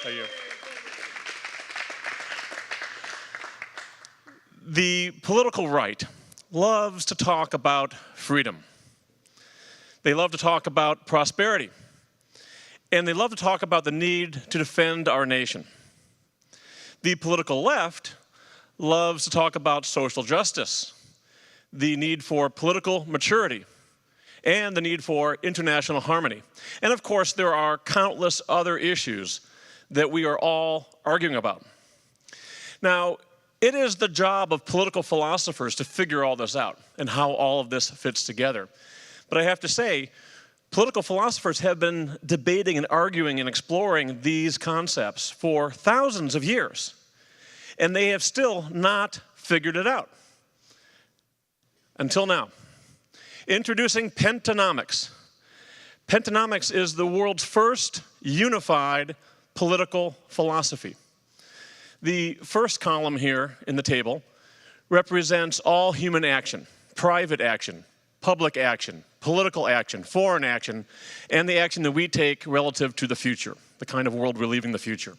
Thank you. The political right loves to talk about freedom. They love to talk about prosperity. And they love to talk about the need to defend our nation. The political left loves to talk about social justice, the need for political maturity, and the need for international harmony. And of course, there are countless other issues that we are all arguing about. Now, it is the job of political philosophers to figure all this out and how all of this fits together. But I have to say, political philosophers have been debating and arguing and exploring these concepts for thousands of years, and they have still not figured it out. Until now. Introducing Pentanomics. Pentanomics is the world's first unified political philosophy. The first column here in the table represents all human action, private action, public action, political action, foreign action, and the action that we take relative to the future, the kind of world we're leaving the future.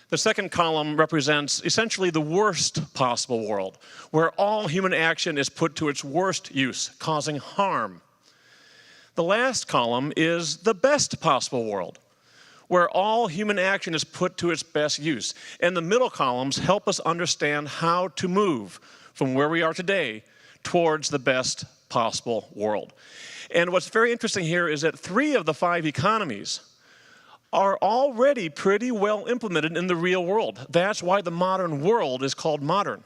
The second column represents essentially the worst possible world, where all human action is put to its worst use, causing harm. The last column is the best possible world, where all human action is put to its best use. And the middle columns help us understand how to move from where we are today towards the best possible world. And what's very interesting here is that 3 of the 5 economies are already pretty well implemented in the real world. That's why the modern world is called modern.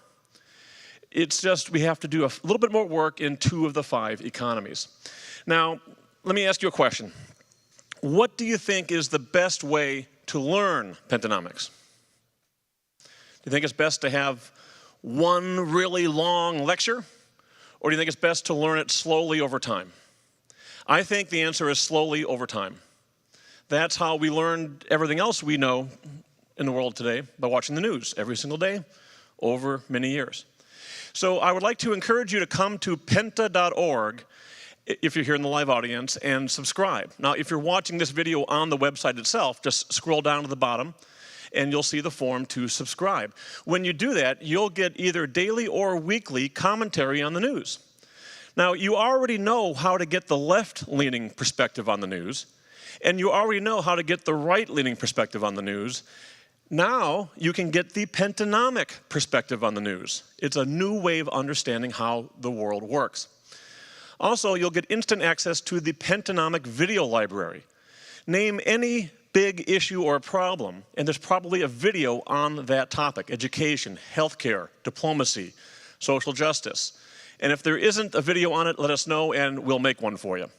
It's just we have to do a little bit more work in 2 of the 5 economies. Now, let me ask you a question. What do you think is the best way to learn Pentanomics? Do you think it's best to have one really long lecture? Or do you think it's best to learn it slowly over time? I think the answer is slowly over time. That's how we learned everything else we know in the world today, by watching the news every single day over many years. So I would like to encourage you to come to penta.org if you're here in the live audience and subscribe. Now, if you're watching this video on the website itself, just scroll down to the bottom and you'll see the form to subscribe. When you do that, you'll get either daily or weekly commentary on the news. Now, you already know how to get the left-leaning perspective on the news, and you already know how to get the right-leaning perspective on the news. Now, you can get the Pentanomic perspective on the news. It's a new way of understanding how the world works. Also, you'll get instant access to the Pentanomic video library. Name any big issue or problem, and there's probably a video on that topic: education, healthcare, diplomacy, social justice. And if there isn't a video on it, let us know and we'll make one for you.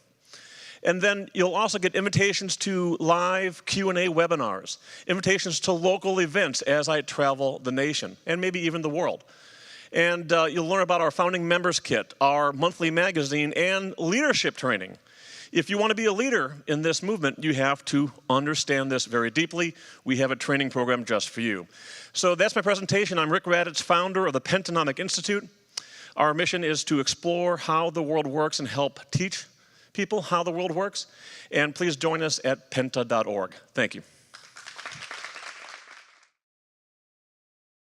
And then you'll also get invitations to live Q&A webinars, invitations to local events as I travel the nation, and maybe even the world. And you'll learn about our Founding Members Kit, our monthly magazine, and leadership training. If you want to be a leader in this movement, you have to understand this very deeply. We have a training program just for you. So that's my presentation. I'm Rick Raddatz, founder of the Pentanomic Institute. Our mission is to explore how the world works and help teach people how the world works. And please join us at penta.org. Thank you.